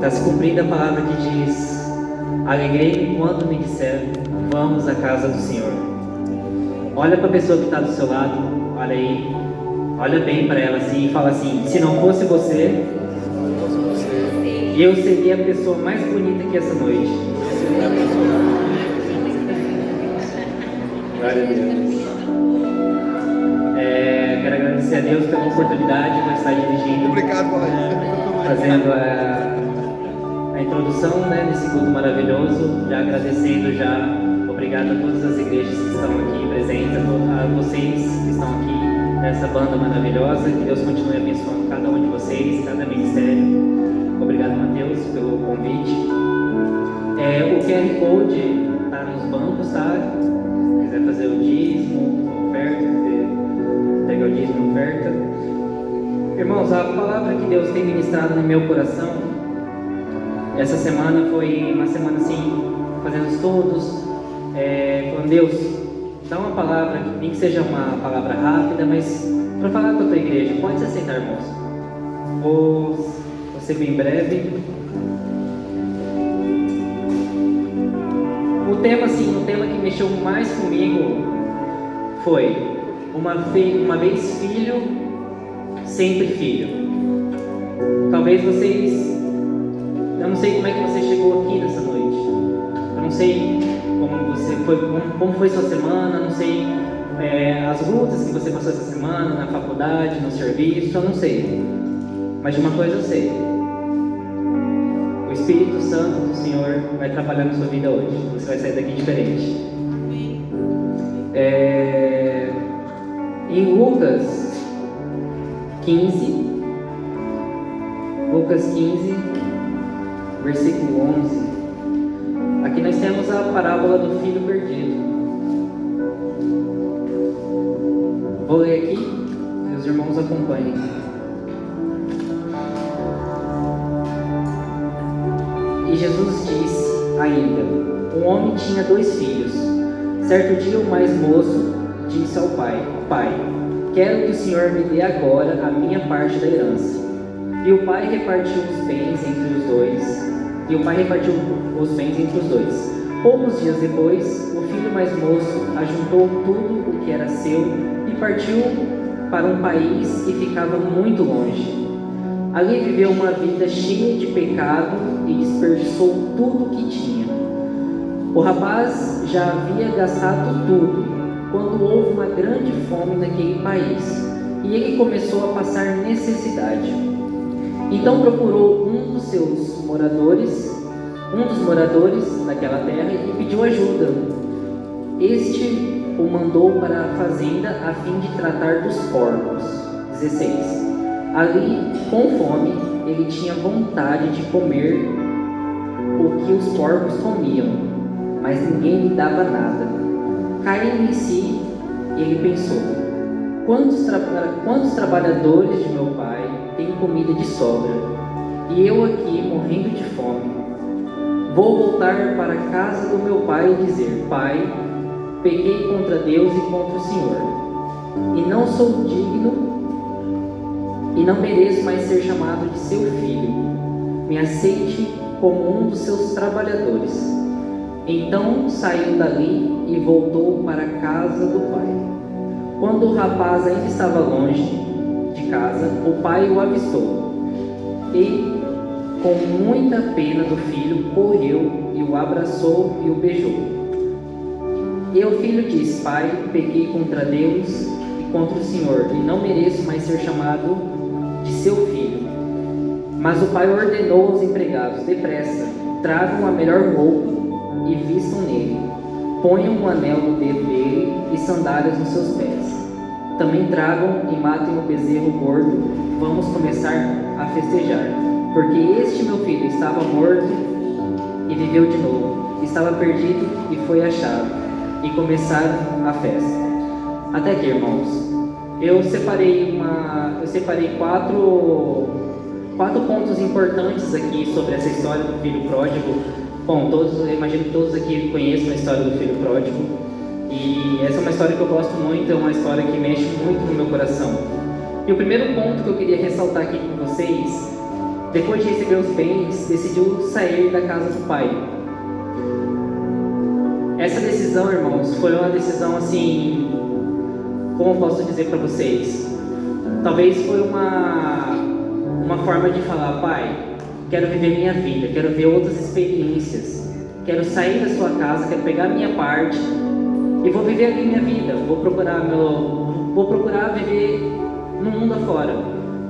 Está se cumprindo a palavra que diz: alegrei-me quando me disseram, vamos à casa do Senhor. Olha para a pessoa que está do seu lado, olha aí, olha bem para ela assim e fala assim: se não fosse você, eu seria a pessoa mais bonita que essa noite. Glória a Deus. Quero agradecer a Deus pela oportunidade de estar dirigindo. Obrigado, fazendo a introdução, né, nesse culto maravilhoso. Já agradecendo, obrigado a todas as igrejas que estão aqui presentes, a vocês que estão aqui nessa banda maravilhosa. Que Deus continue abençoando cada um de vocês, cada ministério. Obrigado, Mateus, pelo convite. O QR Code está nos bancos, tá? Se quiser fazer o dízimo, oferta, entregar o dízimo, oferta. Irmãos, a palavra que Deus tem ministrado no meu coração, essa semana foi uma semana assim, fazendo estudos, falando: Deus, dá uma palavra, nem que seja uma palavra rápida, mas para falar com a tua igreja. Pode se aceitar, irmãos. Vou ser bem breve. O tema que mexeu mais comigo foi uma vez filho, sempre filho. Talvez eu não sei como é que você chegou aqui nessa noite. Eu não sei como foi sua semana, não sei as lutas que você passou essa semana, na faculdade, no serviço, eu não sei. Mas de uma coisa eu sei: o Espírito Santo do Senhor vai trabalhar na sua vida hoje. Você vai sair daqui diferente. Em Lucas 15, versículo 11. Aqui nós temos a parábola do filho perdido. Vou ler aqui e os irmãos acompanhem. E Jesus disse ainda: um homem tinha 2 filhos. Certo dia o mais moço disse ao pai: Pai, quero que o Senhor me dê agora a minha parte da herança. E o pai repartiu os bens entre os dois. Poucos dias depois, o filho mais moço ajuntou tudo o que era seu e partiu para um país que ficava muito longe. Ali viveu uma vida cheia de pecado e desperdiçou tudo o que tinha. O rapaz já havia gastado tudo quando houve uma grande fome naquele país e ele começou a passar necessidade. Então procurou um dos moradores daquela terra e pediu ajuda. Este o mandou para a fazenda a fim de tratar dos porcos. 16. Ali, com fome, ele tinha vontade de comer o que os porcos comiam, mas ninguém lhe dava nada. Caindo em si, ele pensou: quantos trabalhadores de meu pai têm comida de sobra, e eu aqui morrendo de fome? Vou voltar para a casa do meu pai e dizer: Pai, pequei contra Deus e contra o Senhor, e não sou digno e não mereço mais ser chamado de seu filho. Me aceite como um dos seus trabalhadores. Então saiu dali e voltou para a casa do pai. Quando o rapaz ainda estava longe de casa, o pai o avistou e, com muita pena do filho, correu e o abraçou e o beijou. E o filho disse: Pai, pequei contra Deus e contra o Senhor, e não mereço mais ser chamado de seu filho. Mas o pai ordenou aos empregados: depressa, tragam a melhor roupa e vistam nele. Ponham um anel no dedo dele e sandálias nos seus pés. Também tragam e matem o bezerro gordo. Vamos começar a festejar. Porque este meu filho estava morto e viveu de novo. Estava perdido e foi achado. E começaram a festa. Até aqui, irmãos. Eu separei 4 pontos importantes aqui sobre essa história do filho pródigo. Bom, eu imagino que todos aqui conheçam a história do filho pródigo. E essa é uma história que eu gosto muito, é uma história que mexe muito no meu coração. E o primeiro ponto que eu queria ressaltar aqui com vocês depois de receber os bens, decidiu sair da casa do pai. Essa decisão, irmãos, foi uma decisão assim, como eu posso dizer para vocês? Talvez foi uma forma de falar: pai, quero viver minha vida, quero ver outras experiências, quero sair da sua casa, quero pegar minha parte e vou viver ali minha vida, vou procurar viver no mundo afora.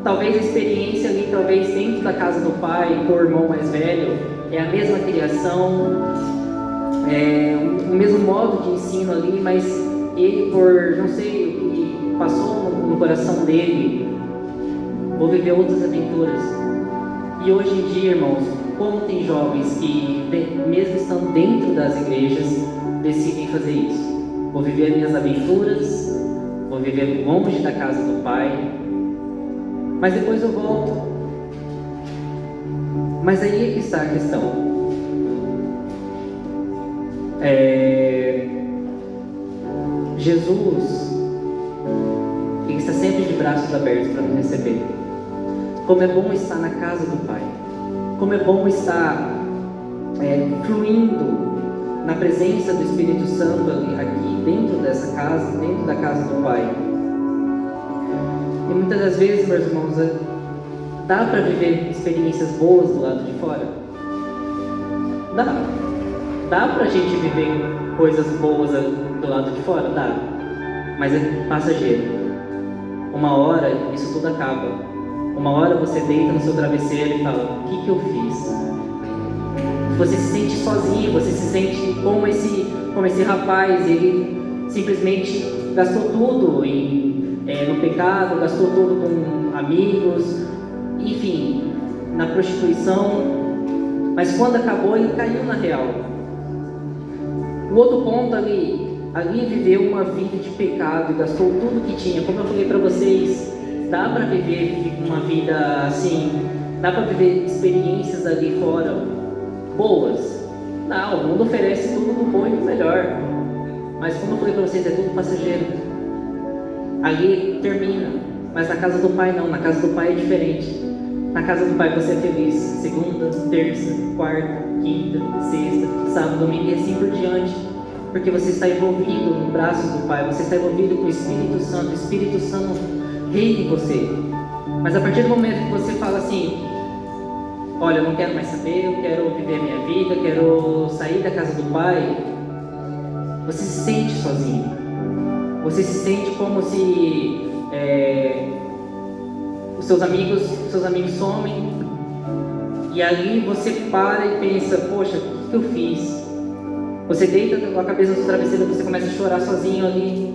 Talvez a experiência ali, talvez dentro da casa do pai, com o irmão mais velho, é a mesma criação, é o mesmo modo de ensino ali, mas ele, por não sei o que passou no coração dele, vou viver outras aventuras. E hoje em dia, irmãos, como tem jovens que, mesmo estando dentro das igrejas, decidem fazer isso. Vou viver minhas aventuras, vou viver longe da casa do pai, mas depois eu volto. Mas aí é que está a questão. Jesus, ele está sempre de braços abertos para nos receber. Como é bom estar na casa do Pai. Como é bom estar fluindo na presença do Espírito Santo aqui dentro dessa casa, dentro da casa do Pai. E muitas das vezes, meus irmãos, dá para viver experiências boas do lado de fora? Dá para a gente viver coisas boas do lado de fora? Dá. Mas é passageiro. Uma hora isso tudo acaba. Uma hora você deita no seu travesseiro e fala: o que eu fiz? Você se sente sozinho, você se sente como esse rapaz. Ele simplesmente gastou tudo no pecado, gastou tudo com amigos, enfim, na prostituição. Mas quando acabou, ele caiu na real. O outro ponto ali viveu uma vida de pecado e gastou tudo que tinha. Como eu falei para vocês, dá para viver uma vida assim, dá para viver experiências ali fora boas. Não, o mundo oferece tudo do bom e do melhor. Mas como eu falei para vocês, é tudo passageiro. Ali termina. Mas na casa do Pai não, na casa do Pai é diferente. Na casa do Pai você é feliz. Segunda, terça, quarta, quinta, sexta, sábado, domingo e assim por diante. Porque você está envolvido no braço do Pai, você está envolvido com o Espírito Santo reina em você. Mas a partir do momento que você fala assim: olha, eu não quero mais saber, eu quero viver a minha vida, quero sair da casa do Pai, você se sente sozinho. Você se sente como se os seus amigos somem, e ali você para e pensa: poxa, o que eu fiz? Você deita a cabeça no travesseiro e você começa a chorar sozinho ali.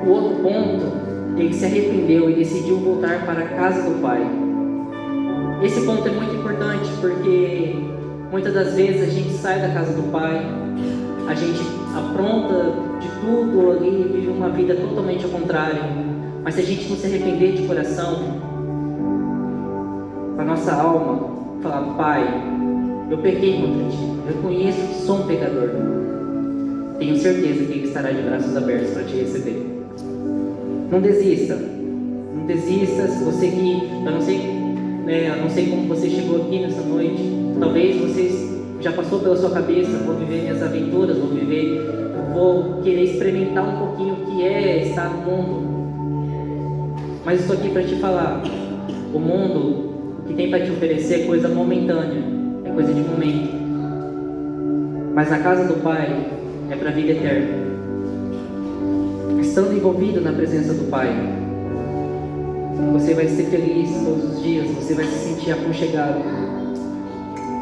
O outro ponto, ele se arrependeu e decidiu voltar para a casa do Pai. Esse ponto é muito importante, porque muitas das vezes a gente sai da casa do Pai, a gente apronta de tudo ali, vive uma vida totalmente ao contrário. Mas se a gente não se arrepender de coração, a nossa alma falar: Pai, eu pequei contra Ti, eu reconheço que sou um pecador, tenho certeza que Ele estará de braços abertos para Te receber. Não desista. Se você que, eu não sei como você chegou aqui nessa noite. Talvez você já passou pela sua cabeça: vou viver minhas aventuras, vou querer experimentar um pouquinho o que é estar no mundo. Mas estou aqui para te falar: o mundo, o que tem para te oferecer é coisa momentânea, é coisa de momento. Mas a casa do Pai é para a vida eterna. Estando envolvido na presença do Pai, você vai ser feliz todos os dias, você vai se sentir aconchegado.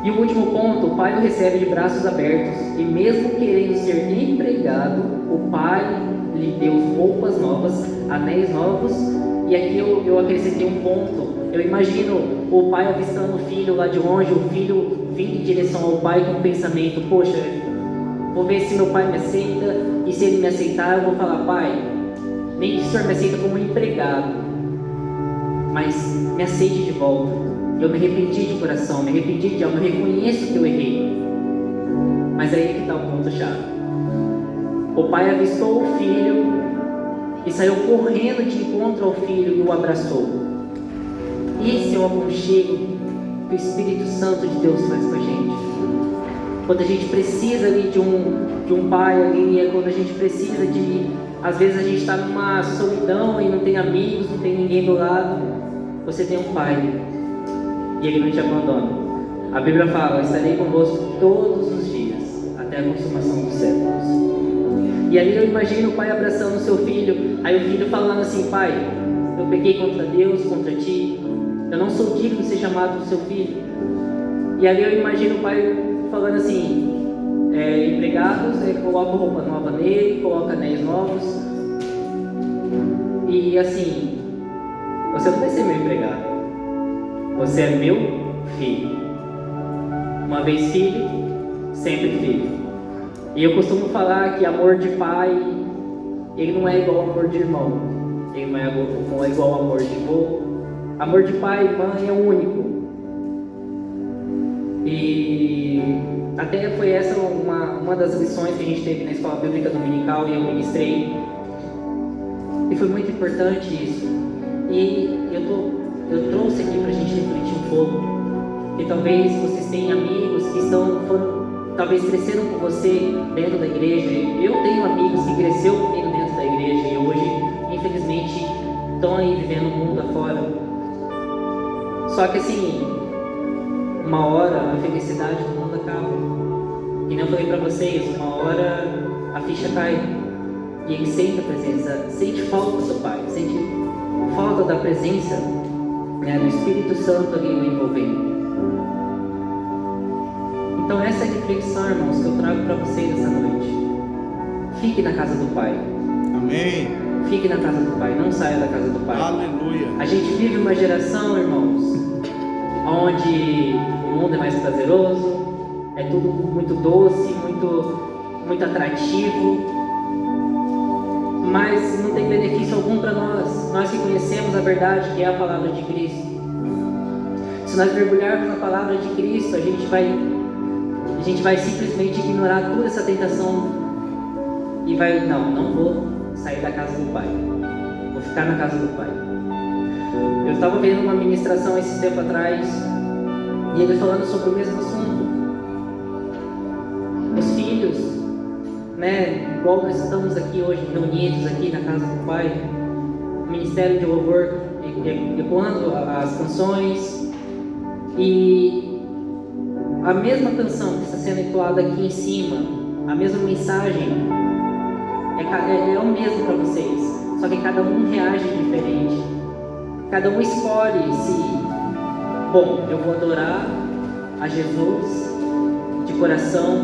E o último ponto: o Pai o recebe de braços abertos, e mesmo querendo ser empregado, o Pai lhe deu roupas novas, anéis novos. E aqui eu acrescentei um ponto. Eu imagino o pai avistando o filho lá de longe, o filho vindo em direção ao pai com o pensamento: poxa, vou ver se meu pai me aceita, e se ele me aceitar, eu vou falar: Pai, nem que o Senhor me aceita como empregado, mas me aceite de volta. Eu me arrependi de coração, me arrependi de alma, eu reconheço que eu errei. Mas aí é que está o ponto-chave. O pai avistou o filho e saiu correndo de encontro ao filho e o abraçou. Esse é o aconchego que o Espírito Santo de Deus faz com a gente. Quando a gente precisa ali de um pai ali, é quando a gente precisa de... Às vezes a gente está numa solidão e não tem amigos, não tem ninguém do lado. Você tem um pai e ele não te abandona. A Bíblia fala: estarei convosco todos os dias, até a consumação dos séculos. E ali eu imagino o pai abraçando o seu filho, aí o filho falando assim: pai, eu pequei contra Deus, contra ti, eu não sou digno de ser chamado do seu filho. E ali eu imagino o pai falando assim: empregados, coloca roupa nova nele, coloca anéis novos, e assim, você não vai ser meu empregado, você é meu filho. Uma vez filho, sempre filho. E eu costumo falar que amor de pai, ele não é igual ao amor de irmão, ele não é igual ao amor de avô. Amor de pai e mãe é único. E até foi essa uma das lições que a gente teve na escola bíblica dominical e eu ministrei. E foi muito importante isso. E eu trouxe aqui para a gente refletir um pouco. E talvez vocês tenham amigos que talvez cresceram com você dentro da igreja. Eu tenho amigos que cresceram comigo dentro da igreja e hoje, infelizmente, estão aí vivendo o mundo afora. Só que assim, uma hora a felicidade do mundo acaba. E não falei para vocês, uma hora a ficha cai. E ele sente a presença, sente falta do Pai, sente falta da presença, do Espírito Santo ali o envolvendo. Então essa é a reflexão, irmãos, que eu trago para vocês essa noite. Fique na casa do Pai. Amém. Fique na casa do Pai, não saia da casa do Pai. Aleluia. A gente vive uma geração, irmãos, onde o mundo é mais prazeroso, é tudo muito doce, muito atrativo, mas não tem benefício algum para nós que conhecemos a verdade, que é a palavra de Cristo. Se nós mergulharmos na palavra de Cristo, a gente vai simplesmente ignorar toda essa tentação e não vou sair da casa do Pai, vou ficar na casa do Pai. Eu estava vendo uma ministração esses tempos atrás e ele falando sobre o mesmo assunto. Os filhos, igual nós estamos aqui hoje reunidos aqui na casa do Pai, o ministério de louvor ecoando as canções, e a mesma canção que está sendo entoada aqui em cima, a mesma mensagem é o mesmo para vocês, só que cada um reage diferente. Cada um escolhe eu vou adorar a Jesus de coração,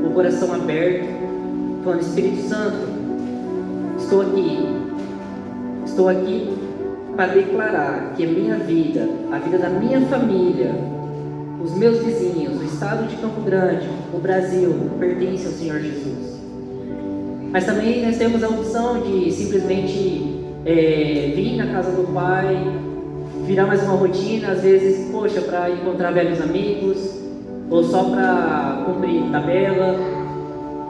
o coração aberto, falando: Espírito Santo, estou aqui para declarar que a minha vida, a vida da minha família, os meus vizinhos, o estado de Campo Grande, o Brasil, pertence ao Senhor Jesus. Mas também nós temos a opção de simplesmente vir na casa do Pai, virar mais uma rotina, às vezes, para encontrar velhos amigos, ou só para cumprir tabela,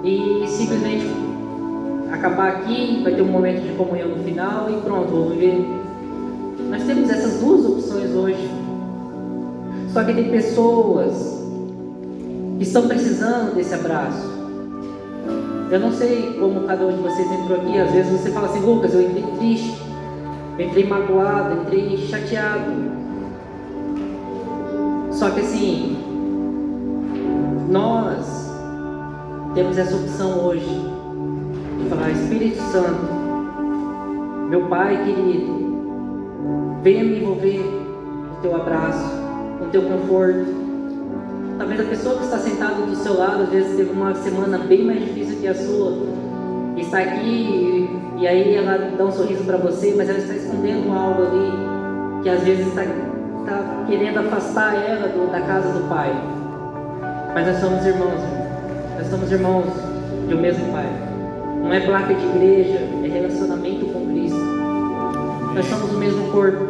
e simplesmente acabar aqui, vai ter um momento de comunhão no final e pronto, vou viver. Nós temos essas duas opções hoje. Só que tem pessoas que estão precisando desse abraço. Eu não sei como cada um de vocês entrou aqui. Às vezes você fala assim: Lucas, eu entrei triste, eu entrei magoado, eu entrei chateado. Só que assim, nós temos essa opção hoje de falar: Espírito Santo, meu Pai querido, venha me envolver no teu abraço, no teu conforto. Talvez a pessoa que está sentada do seu lado, às vezes teve uma semana bem mais difícil que a sua, e está aqui e aí ela dá um sorriso para você, mas ela está escondendo algo ali que às vezes está querendo afastar ela da casa do Pai. Mas nós somos irmãos, nós somos irmãos de um mesmo Pai. Não é placa de igreja, é relacionamento com Cristo. Nós somos o mesmo corpo.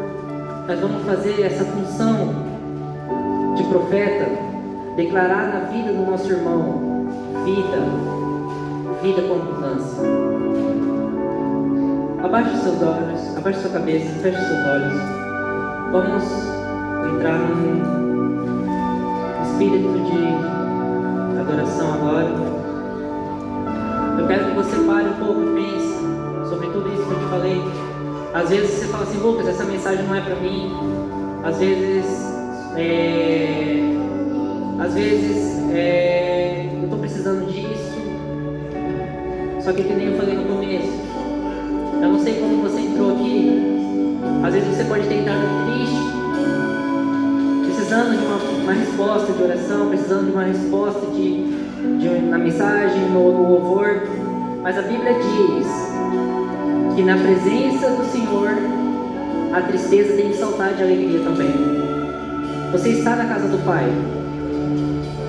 Nós vamos fazer essa função de profeta, declarar na vida do nosso irmão vida com abundância. Abaixe os seus olhos, abaixe sua cabeça, feche os seus olhos. Vamos entrar num espírito de adoração agora. Eu quero que você pare um pouco e pense sobre tudo isso que eu te falei. Às vezes você fala assim: Lucas, essa mensagem não é para mim. Às vezes eu estou precisando disso. Só que nem eu falei no começo, eu não sei como você entrou aqui. Às vezes você pode ter entrado triste, precisando de uma resposta de oração, precisando de uma resposta na mensagem, no louvor. Mas a Bíblia diz que na presença do Senhor a tristeza tem que saltar de alegria também. Você está na casa do Pai,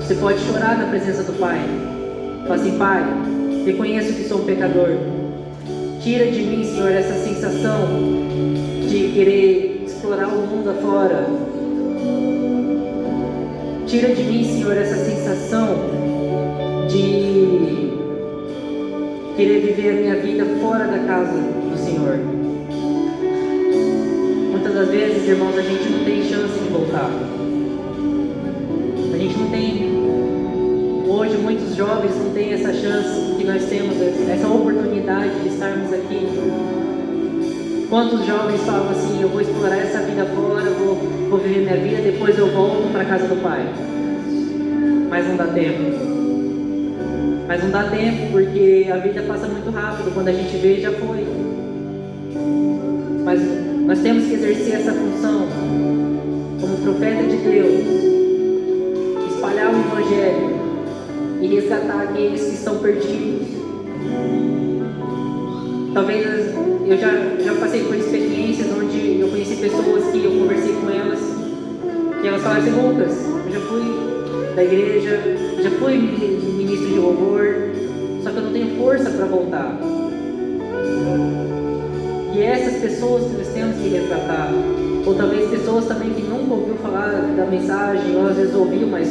você pode chorar na presença do Pai. Fala assim: Pai, reconheço que sou um pecador. Tira de mim, Senhor, essa sensação de querer explorar o mundo afora. Tira de mim, Senhor, essa sensação de querer viver a minha vida fora da casa do Senhor. Muitas das vezes, irmãos, a gente não tem chance de voltar. A gente não tem. Hoje, muitos jovens não têm essa chance que nós temos, essa oportunidade de estarmos aqui. Quantos jovens falam assim: eu vou explorar essa vida fora, vou viver minha vida, depois eu volto para a casa do Pai. Mas não dá tempo. Mas não dá tempo, porque a vida passa muito rápido. Quando a gente vê, já foi. Mas nós temos que exercer essa função como profeta de Deus, espalhar o Evangelho e resgatar aqueles que estão perdidos. Talvez eu já passei por experiências onde eu conheci pessoas que eu conversei com elas, que elas falaram assim: Lucas, eu já fui da igreja, já fui ministro de louvor, só que eu não tenho força para voltar. E é essas pessoas que nós temos que resgatar. Ou talvez pessoas também que nunca ouviu falar da mensagem, ou às vezes ouviu, mas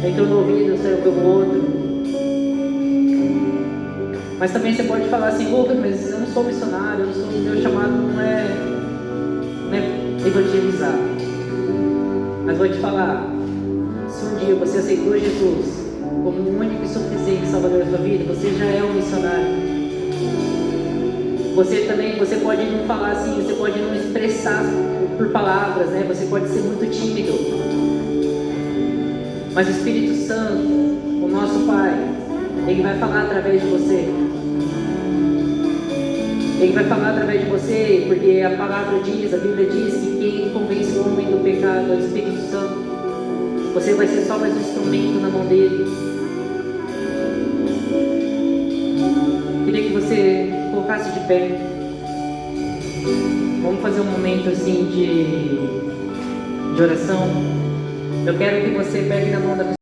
entrou no ouvido, saiu pelo outro. Mas também você pode falar assim: Lucas, mas eu não sou missionário, meu chamado não é evangelizar. Mas vou te falar, se um dia você aceitou Jesus como o único e suficiente Salvador da sua vida, você já é um missionário. Você pode não falar assim, você pode não expressar por palavras, né? Você pode ser muito tímido. Mas o Espírito Santo, o nosso Pai, Ele vai falar através de você. Ele vai falar através de você, porque a palavra diz, a Bíblia diz que quem convence o homem do pecado é o Espírito Santo. Você vai ser só mais um instrumento na mão dele. Queria que você colocasse de pé. Vamos fazer um momento assim de oração. Eu quero que você pegue na mão da pessoa